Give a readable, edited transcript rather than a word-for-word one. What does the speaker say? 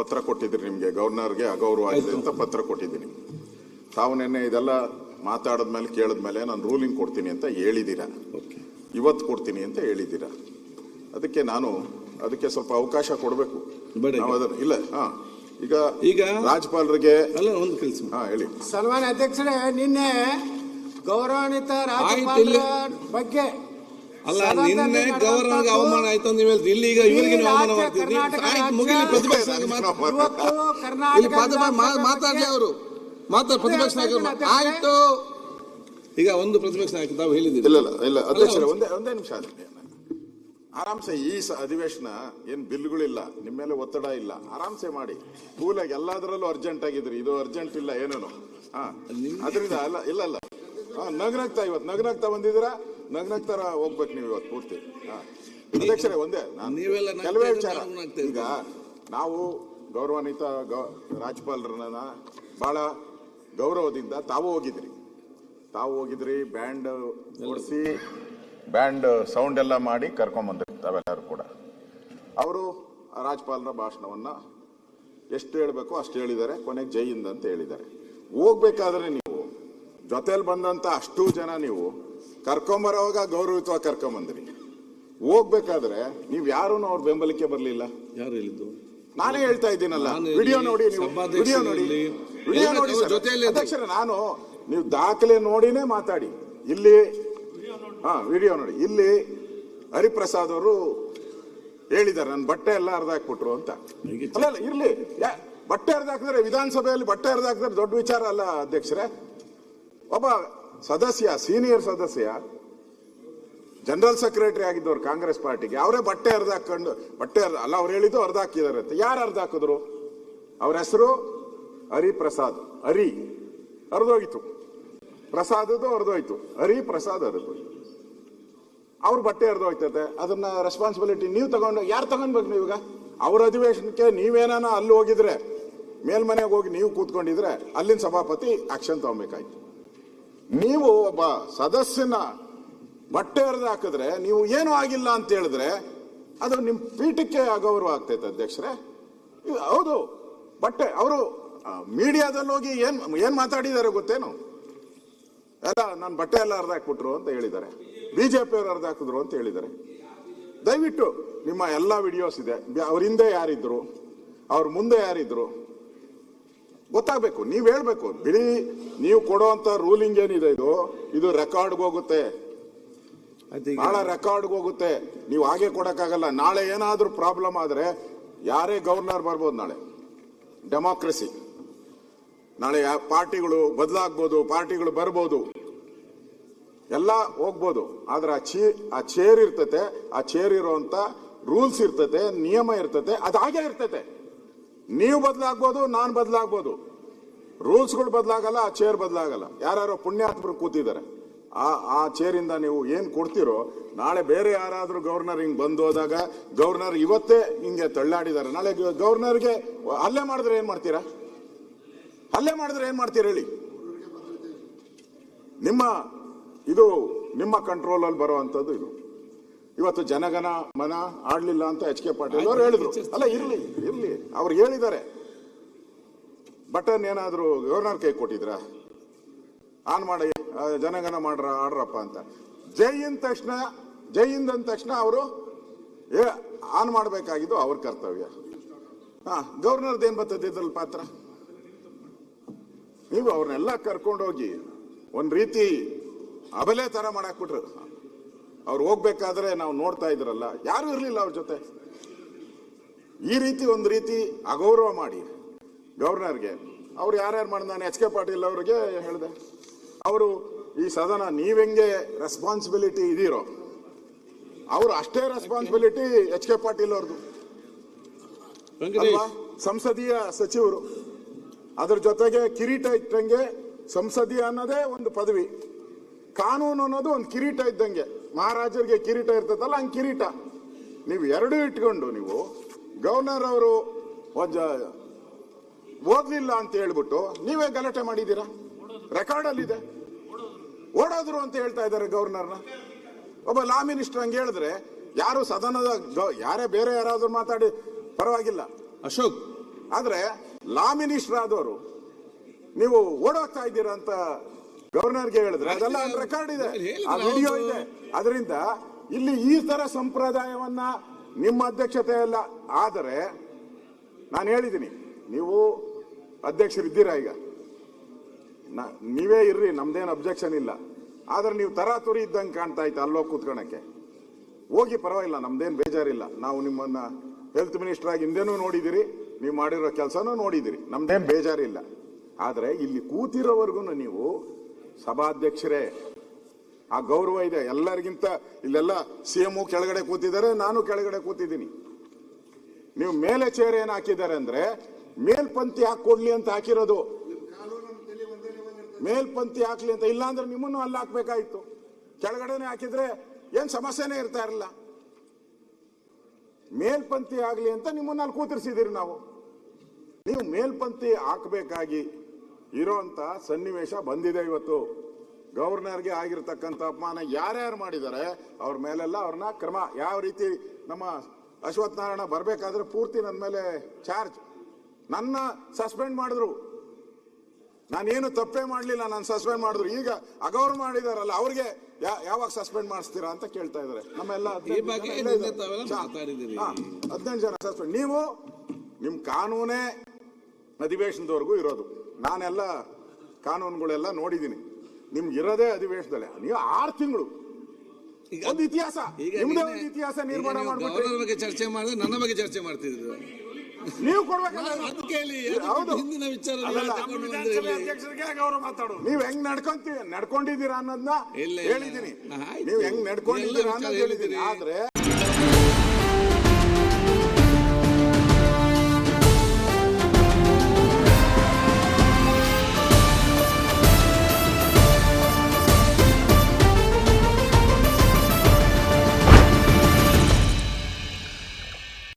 ಪತ್ರ ಕೊಟ್ಟಿದ್ದೀನಿ ನಿಮಗೆ, ಗವರ್ನರ್ಗೆ ಅಗೌರವ ಆಗಿದೆ ಅಂತ ಪತ್ರ ಕೊಟ್ಟಿದ್ದೀನಿ. ತಾವು ನಿನ್ನೆ ಇದೆಲ್ಲ ಮಾತಾಡಿದ್ಮೇಲೆ ಕೇಳಿದ್ಮೇಲೆ ನಾನು ರೂಲಿಂಗ್ ಕೊಡ್ತೀನಿ ಅಂತ ಹೇಳಿದ್ದೀರಾ, ಇವತ್ತು ಕೊಡ್ತೀನಿ ಅಂತ ಹೇಳಿದ್ದೀರಾ. ಅದಕ್ಕೆ ಸ್ವಲ್ಪ ಅವಕಾಶ ಕೊಡಬೇಕು. ಇಲ್ಲ ಈಗ ರಾಜ್ಯಪಾಲರಿಗೆ ಒಂದು ಕೆಲಸ ಹೇಳಿ. ಸನ್ಮಾನ್ಯ ಅಧ್ಯಕ್ಷರೇ, ನಿನ್ನೆ ಗೌರವಾನ್ವಿತ ರಾಜ್ಯಪಾಲರ ಬಗ್ಗೆ ನಿನ್ನೆ ಗವರ್ನರ್ಗೆ ಅವಮಾನ ಆಯ್ತು ಅಂತ ನೀವು ಇಲ್ಲಿ ಈಗ ಇವರಿಗೆ ಅವಮಾನ ಮಾಡ್ತಿದ್ರಿ. ಪ್ರತಿಪಕ್ಷ ಮಾತಾಡ್ಲಿ, ಅವರು ಪ್ರತಿಪಕ್ಷ ನಾಯಕರು ಆಯ್ತು. ಈಗ ಒಂದು ಪ್ರತಿಪಕ್ಷ ನಾಯಕ ತಾವು ಹೇಳಿದ್ದೀರಿ. ಇಲ್ಲ ಅಧ್ಯಕ್ಷರೇ, ಒಂದೇ ನಿಮಿಷ. ಆರಾಮ್ಸೆ ಈ ಅಧಿವೇಶನ ಏನ್ ಬಿಲ್ಗಳಿಲ್ಲ, ನಿಮ್ಮ ಮೇಲೆ ಒತ್ತಡ ಇಲ್ಲ, ಆರಾಮ್ಸೆ ಮಾಡಿ ಕೂಲಾಗಿ. ಎಲ್ಲದರಲ್ಲೂ ಅರ್ಜೆಂಟ್ ಆಗಿದ್ರಿ, ಇದು ಅರ್ಜೆಂಟ್ ಇಲ್ಲ ಏನೇನು. ಅದರಿಂದ ಇಲ್ಲ ನಗ್ನಗ್ತಾ ಇವತ್ತು ನಗ್ನಗ್ತಾ ಬಂದಿದ್ದೀರಾ, ನಗ್ನಗ್ತಾರ ಹೋಗ್ಬೇಕು ನೀವು ಇವತ್ತು ಪೂರ್ತಿ. ಅಧ್ಯಕ್ಷರೇ, ಒಂದೇ ಕೆಲವೇ ವಿಚಾರ. ಈಗ ನಾವು ಗೌರವಾನ್ವಿತ ರಾಜ್ಯಪಾಲರನ್ನ ಬಹಳ ಗೌರವದಿಂದ ತಾವು ಹೋಗಿದ್ರಿ, ಬ್ಯಾಂಡ್ ಓಡಿಸಿ ಬ್ಯಾಂಡ್ ಸೌಂಡ್ ಎಲ್ಲ ಮಾಡಿ ಕರ್ಕೊಂಡ್ಬಂದ್ರಿ ತಾವೆಲ್ಲರೂ ಕೂಡ. ಅವರು ರಾಜ್ಯಪಾಲರ ಭಾಷಣವನ್ನ ಎಷ್ಟು ಹೇಳಬೇಕು ಅಷ್ಟು ಹೇಳಿದ್ದಾರೆ, ಕೊನೆಗೆ ಜೈ ಹಿಂದ್ ಅಂತ ಹೇಳಿದ್ದಾರೆ. ಹೋಗ್ಬೇಕಾದ್ರೆ ನೀವು ಜೊತೆಲಿ ಬಂದಂತ ಅಷ್ಟು ಜನ ನೀವು ಕರ್ಕೊಂಬರೋವಾಗ ಗೌರವಿತವಾಗಿ ಕರ್ಕೊಂಬಂದ್ರಿ. ಹೋಗ್ಬೇಕಾದ್ರೆ ನೀವ್ ಯಾರು ಅವ್ರ ಬೆಂಬಲಕ್ಕೆ ಬರ್ಲಿಲ್ಲ. ಯಾರು ಹೇಳಿದ್ದು? ನಾನೇ ಹೇಳ್ತಾ ಇದ್ದೀನಲ್ಲ, ವಿಡಿಯೋ ನೋಡಿ ಅಧ್ಯಕ್ಷರೇ. ನೀವು ದಾಖಲೆ ನೋಡಿನೇ ಮಾತಾಡಿ. ಇಲ್ಲಿ ವಿಡಿಯೋ ನೋಡಿ. ಇಲ್ಲಿ ಹರಿಪ್ರಸಾದ್ ಅವರು ಹೇಳಿದ್ದಾರೆ, ನನ್ನ ಬಟ್ಟೆ ಎಲ್ಲ ಹರಿದಾಕ್ಬಿಟ್ರು ಅಂತ. ಅಲ್ಲ ಇರ್ಲಿ, ಬಟ್ಟೆ ಹರಿದಾಕಿದ್ರೆ ವಿಧಾನಸಭೆಯಲ್ಲಿ ಬಟ್ಟೆ ಹರಿದಾಕಿದ್ರೆ ದೊಡ್ಡ ವಿಚಾರ ಅಲ್ಲ ಅಧ್ಯಕ್ಷರೇ. ಒಬ್ಬ ಸದಸ್ಯ, ಸೀನಿಯರ್ ಸದಸ್ಯ, ಜನರಲ್ ಸೆಕ್ರೆಟರಿ ಆಗಿದ್ದವ್ರು ಕಾಂಗ್ರೆಸ್ ಪಾರ್ಟಿಗೆ, ಅವರೇ ಬಟ್ಟೆ ಹರಿದಾಕೊಂಡು ಅಲ್ಲ ಅವ್ರು ಹೇಳಿದ್ದು ಹರಿದಾಕಿದಾರೆ ಅಂತ. ಯಾರು ಹರಿದಾಕಿದ್ರು? ಅವ್ರ ಹೆಸರು ಹರಿಪ್ರಸಾದ್. ಹರಿದೋಯ್ತು, ಪ್ರಸಾದದ್ದು ಹರಿದೋಯ್ತು, ಹರಿಪ್ರಸಾದ್ ಹರಿದೋಯ್ತು. ಅವ್ರ ಬಟ್ಟೆ ಹರಿದೋಯ್ತದೆ. ಅದನ್ನ ರೆಸ್ಪಾನ್ಸಿಬಿಲಿಟಿ ನೀವು ತಗೊಂಡು ಯಾರು ತಗೊಂಡ್ಬೇಕು? ನೀವೀಗ ಅವ್ರ ಅಧಿವೇಶನಕ್ಕೆ ನೀವೇನಾನ ಅಲ್ಲಿ ಹೋಗಿದ್ರೆ, ಮೇಲ್ಮನೆಗೆ ಹೋಗಿ ನೀವು ಕೂತ್ಕೊಂಡಿದ್ರೆ ಅಲ್ಲಿನ ಸಭಾಪತಿ ಆಕ್ಷನ್ ತಗೊಬೇಕಾಯ್ತು. ನೀವು ಒಬ್ಬ ಸದಸ್ಯನ ಬಟ್ಟೆ ಹರಿದು ಹಾಕಿದ್ರೆ, ನೀವು ಏನೂ ಆಗಿಲ್ಲ ಅಂತ ಹೇಳಿದ್ರೆ ಅದು ನಿಮ್ಮ ಪೀಠಕ್ಕೆ ಅಗೌರವ ಆಗ್ತೈತೆ ಅಧ್ಯಕ್ಷರೇ. ಹೌದು, ಬಟ್ಟೆ ಅವರು ಮೀಡಿಯಾದಲ್ಲಿ ಹೋಗಿ ಏನ್ ಮಾತಾಡಿದ್ದಾರೆ ಗೊತ್ತೇನು? ಎಲ್ಲ ನನ್ನ ಬಟ್ಟೆ ಎಲ್ಲ ಹರಿದಾಕ್ಬಿಟ್ರು ಅಂತ ಹೇಳಿದ್ದಾರೆ, ಬಿಜೆಪಿ ಅವರು ಹರಿದಾಕಿದ್ರು ಅಂತ ಹೇಳಿದ್ದಾರೆ. ದಯವಿಟ್ಟು ನಿಮ್ಮ ಎಲ್ಲ ವಿಡಿಯೋಸ್ ಇದೆ, ಅವ್ರ ಹಿಂದೆ ಯಾರಿದ್ರು, ಅವ್ರ ಮುಂದೆ ಯಾರಿದ್ರು ಗೊತ್ತಾಗಬೇಕು. ನೀವ್ ಹೇಳ್ಬೇಕು. ಬಿಡಿ, ನೀವು ಕೊಡುವಂತ ರೂಲಿಂಗ್ ಏನಿದೆ ಇದು ರೆಕಾರ್ಡ್ಗೆ ಹೋಗುತ್ತೆ, ಬಹಳ ರೆಕಾರ್ಡ್ಗೆ ಹೋಗುತ್ತೆ. ನೀವು ಹಾಗೆ ಕೊಡಕ್ಕಾಗಲ್ಲ. ನಾಳೆ ಏನಾದ್ರೂ ಪ್ರಾಬ್ಲಮ್ ಆದ್ರೆ ಯಾರೇ ಗವರ್ನರ್ ಬರ್ಬೋದು. ನಾಳೆ ಡೆಮಾಕ್ರಸಿ, ನಾಳೆ ಪಾರ್ಟಿಗಳು ಬದಲಾಗ್ಬೋದು, ಪಾರ್ಟಿಗಳು ಬರ್ಬೋದು, ಎಲ್ಲ ಹೋಗ್ಬೋದು. ಆದ್ರೆ ಆ ಚೇರ್ ಇರ್ತತೆ, ಆ ಚೇರ್ ಇರುವಂತ ರೂಲ್ಸ್ ಇರ್ತತೆ, ನಿಯಮ ಇರ್ತತೆ, ಅದು ಹಾಗೆ ಇರ್ತತೆ. ನೀವು ಬದಲಾಗ್ಬೋದು, ನಾನು ಬದಲಾಗ್ಬೋದು, ರೂಲ್ಸ್ಗಳು ಬದಲಾಗಲ್ಲ, ಆ ಚೇರ್ ಬದಲಾಗಲ್ಲ. ಯಾರು ಪುಣ್ಯಾತ್ಮರು ಕೂತಿದ್ದಾರೆ, ಆ ಚೇರಿಂದ ನೀವು ಏನ್ ಕೊಡ್ತಿರೋ, ನಾಳೆ ಬೇರೆ ಯಾರಾದ್ರೂ ಗವರ್ನರ್ ಹಿಂಗ್ ಬಂದು ಹೋದಾಗ, ಗವರ್ನರ್ ಇವತ್ತೇ ಹಿಂಗೆ ತಳ್ಳಾಡಿದ್ದಾರೆ, ನಾಳೆ ಗವರ್ನರ್ಗೆ ಹಲ್ಲೆ ಮಾಡಿದ್ರೆ ಏನ್ ಮಾಡ್ತೀರಾ? ಹೇಳಿ. ನಿಮ್ಮ ಕಂಟ್ರೋಲ್ ಅಲ್ಲಿ ಬರುವಂತದ್ದು ಇದು. ಇವತ್ತು ಜನಗಣ ಮನ ಆಡ್ಲಿಲ್ಲ ಅಂತ ಎಚ್ ಕೆ ಪಾಟೀಲ್ ಅವರು ಹೇಳಿದ್ರು. ಅಲ್ಲ ಇರ್ಲಿ, ಅವ್ರು ಹೇಳಿದ್ದಾರೆ. ಬಟನ್ ಏನಾದ್ರು ಗವರ್ನರ್ ಕೈ ಕೊಟ್ಟಿದ್ರ? ಆನ್ ಮಾಡಿ ಜನಗಣ ಆಡ್ರಪ್ಪ ಅಂತ. ಜೈ ಹಿಂದ್ ಅಂದ ತಕ್ಷಣ ಅವರು ಆನ್ ಮಾಡಬೇಕಾಗಿದ್ದು ಅವ್ರ ಕರ್ತವ್ಯ. ಗವರ್ನರ್ದು ಏನ್ ಬರ್ತದೆ ಇದ್ರಲ್ಲಿ ಪಾತ್ರ? ನೀವು ಅವ್ರನ್ನೆಲ್ಲ ಕರ್ಕೊಂಡೋಗಿ ಒಂದ್ ರೀತಿ ಅಬಲೆ ತರ ಮಾಡಾಕ್ಬಿಟ್ರು. ಅವ್ರು ಹೋಗ್ಬೇಕಾದ್ರೆ ನಾವು ನೋಡ್ತಾ ಇದ್ರಲ್ಲ, ಯಾರು ಇರ್ಲಿಲ್ಲ ಅವ್ರ ಜೊತೆ. ಈ ರೀತಿ ಒಂದು ರೀತಿ ಅಗೌರವ ಮಾಡಿ ಗವರ್ನರ್ಗೆ ಅವ್ರು ಯಾರ್ಯಾರು ಮಾಡಿ, ನಾನು ಎಚ್ ಕೆ ಪಾಟೀಲ್ ಅವರಿಗೆ ಹೇಳಿದೆ, ಅವರು ಈ ಸದನ ನೀವೆಂಗೆ ರೆಸ್ಪಾನ್ಸಿಬಿಲಿಟಿ ಇದೀರೋ ಅವರು ಅಷ್ಟೇ ರೆಸ್ಪಾನ್ಸಿಬಿಲಿಟಿ ಎಚ್ ಕೆ ಪಾಟೀಲ್ ಅವ್ರದ್ದು ಅಲ್ವಾ? ಸಂಸದೀಯ ಸಚಿವರು, ಅದ್ರ ಜೊತೆಗೆ ಕಿರೀಟ ಇಟ್ಟಂಗೆ ಸಂಸದೀಯ ಅನ್ನೋದೇ ಒಂದು ಪದವಿ, ಕಾನೂನು ಅನ್ನೋದು ಒಂದು ಕಿರೀಟ ಇದ್ದಂಗೆ. ಮಹಾರಾಜರಿಗೆ ಕಿರೀಟ ಇರ್ತದಲ್ಲ, ಹಂಗೆ ಕಿರೀಟ ನೀವು ಎರಡೂ ಇಟ್ಕೊಂಡು ನೀವು ಗವರ್ನರ್ ಅವರು ಓದ್ಲಿಲ್ಲ ಅಂತ ಹೇಳ್ಬಿಟ್ಟು ನೀವೇ ಗಲಾಟೆ ಮಾಡಿದ್ದೀರಾ. ರೆಕಾರ್ಡ್ ಅಲ್ಲಿ ಇದೆ, ಓಡೋದ್ರು ಅಂತ ಹೇಳ್ತಾ ಇದ್ದಾರೆ ಗವರ್ನರ್ನ. ಒಬ್ಬ ಲಾ ಮಿನಿಸ್ಟರ್ ಹಂಗೆ ಹೇಳಿದ್ರೆ ಯಾರು ಸದನದ ಯಾರೇ ಬೇರೆ ಯಾರಾದ್ರೂ ಮಾತಾಡಿ ಪರವಾಗಿಲ್ಲ. ಅಶೋಕ್ ಆದ್ರೆ ಲಾ ಮಿನಿಸ್ಟರ್ ಆದವರು ನೀವು ಓಡೋಗ್ತಾ ಇದ್ದೀರಾ ಅಂತ ಗವರ್ನರ್ಗೆ ಹೇಳಿದ್ರೆ ಅದೆಲ್ಲ ರೆಕಾರ್ಡ್ ಇದೆ, ಆ ವಿಡಿಯೋ ಇದೆ. ಅದರಿಂದ ಇಲ್ಲಿ ಈ ತರ ಸಂಪ್ರದಾಯವನ್ನ ನಿಮ್ಮ ಅಧ್ಯಕ್ಷತೆ ಅಲ್ಲ. ಆದರೆ ನಾನು ಹೇಳಿದ್ದೀನಿ, ನೀವು ಅಧ್ಯಕ್ಷರಿದ್ದೀರಾ, ಈಗ ನೀವೇ ಇರ್ರಿ, ನಮ್ದೇನು ಅಬ್ಜೆಕ್ಷನ್ ಇಲ್ಲ. ಆದ್ರೆ ನೀವು ತರಾತುರಿ ಇದ್ದಂಗೆ ಕಾಣ್ತಾ ಇತ್ತು ಅಲ್ಲೋಗಿ ಕೂತ್ಕೊಳಕ್ಕೆ. ಹೋಗಿ, ಪರವಾಗಿಲ್ಲ, ನಮ್ದೇನು ಬೇಜಾರಿಲ್ಲ. ನಾವು ನಿಮ್ಮನ್ನ ಹೆಲ್ತ್ ಮಿನಿಸ್ಟರ್ ಆಗಿ ಹಿಂದೆನೂ ನೋಡಿದಿರಿ, ನೀವು ಮಾಡಿರೋ ಕೆಲಸನೂ ನೋಡಿದಿರಿ, ನಮ್ದೇನು ಬೇಜಾರಿಲ್ಲ. ಆದರೆ ಇಲ್ಲಿ ಕೂತಿರೋವರೆಗೂ ನೀವು ಸಭಾಧ್ಯಕ್ಷರೇ, ಆ ಗೌರವ ಇದೆ ಎಲ್ಲರಿಗಿಂತ. ಇಲ್ಲೆಲ್ಲ CM ಕೆಳಗಡೆ ಕೂತಿದ್ದಾರೆ, ನಾನು ಕೆಳಗಡೆ ಕೂತಿದ್ದೀನಿ. ನೀವು ಮೇಲೆ ಚೇರ್ ಏನ್ ಹಾಕಿದ್ದಾರೆ ಅಂದ್ರೆ ಮೇಲ್ಪಂಕ್ತಿ ಹಾಕೊಡ್ಲಿ ಅಂತ ಹಾಕಿರೋದು. ಮೇಲ್ಪಂಕ್ತಿ ಹಾಕ್ಲಿ ಅಂತ, ಇಲ್ಲ ಅಂದ್ರೆ ನಿಮ್ಮನ್ನು ಅಲ್ಲಿ ಹಾಕ್ಬೇಕಾಯ್ತು. ಕೆಳಗಡೆನೆ ಹಾಕಿದ್ರೆ ಏನ್ ಸಮಸ್ಯೆನೇ ಇರ್ತಾ ಇರಲಿಲ್ಲ. ಮೇಲ್ಪಂಕ್ತಿ ಆಗ್ಲಿ ಅಂತ ನಿಮ್ಮನ್ನ ಅಲ್ಲಿ ಕೂತಿರ್ಸಿದಿರಿ ನಾವು. ನೀವು ಮೇಲ್ಪಂಕ್ತಿ ಹಾಕಬೇಕಾಗಿ ಇರೋಂತ ಸನ್ನಿವೇಶ ಬಂದಿದೆ ಇವತ್ತು. ಗವರ್ನರ್ಗೆ ಆಗಿರ್ತಕ್ಕಂಥ ಅಪಮಾನ ಯಾರ್ಯಾರು ಮಾಡಿದ್ದಾರೆ ಅವ್ರ ಮೇಲೆಲ್ಲ ಅವ್ರನ್ನ ಕ್ರಮ. ಯಾವ ರೀತಿ ನಮ್ಮ ಅಶ್ವಥ್ ನಾರಾಯಣ ಬರ್ಬೇಕಾದ್ರೆ ಪೂರ್ತಿ ನನ್ನ ಮೇಲೆ ಚಾರ್ಜ್, ನನ್ನ ಸಸ್ಪೆಂಡ್ ಮಾಡಿದ್ರು. ನಾನೇನು ತಪ್ಪೇ ಮಾಡಲಿಲ್ಲ, ನಾನು ಸಸ್ಪೆಂಡ್ ಮಾಡಿದ್ರು. ಈಗ ಅಗೌರವ ಮಾಡಿದಾರಲ್ಲ ಅವ್ರಿಗೆ ಯಾವಾಗ ಸಸ್ಪೆಂಡ್ ಮಾಡಿಸ್ತೀರಾ ಅಂತ ಕೇಳ್ತಾ ಇದಾರೆ. ನಮ್ಮೆಲ್ಲ 15 ಜನ ಸಸ್ಪೆಂಡ್. ನೀವು ನಿಮ್ ಕಾನೂನೇ ಅಧಿವೇಶನದವರೆಗೂ ಇರೋದು. ನಾನೆಲ್ಲ ಕಾನೂನುಗಳೆಲ್ಲ ನೋಡಿದ್ದೀನಿ. ನಿಮ್ಗೆ ಇರೋದೇ ಅಧಿವೇಶನದಲ್ಲೇ. ನೀವು 6 ತಿಂಗಳು ಒಂದು ಇತಿಹಾಸ, ನಿಮ್ದೇ ಒಂದು ಇತಿಹಾಸ ನಿರ್ಮಾಣ ಮಾಡ್ಬಿಟ್ಟು ಬಗ್ಗೆ ಚರ್ಚೆ ಮಾಡಿದ್ರೆ ನನ್ನ ಬಗ್ಗೆ ಚರ್ಚೆ ಮಾಡ್ತಿದ್ರು. ನೀವು ಕೊಡ್ಬೇಕಲ್ಲ. ನೀವ್ ಹೆಂಗ್ ನಡ್ಕೊಂಡಿದ್ದೀರಾ ಅನ್ನೋದನ್ನ ಹೇಳಿದ್ದೀನಿ. ನೀವು ಹೆಂಗ್ ನಡ್ಕೊಂಡಿದ್ದೀರಾ ಅನ್ನೋದು ಹೇಳಿದ್ದೀನಿ. ಆದ್ರೆ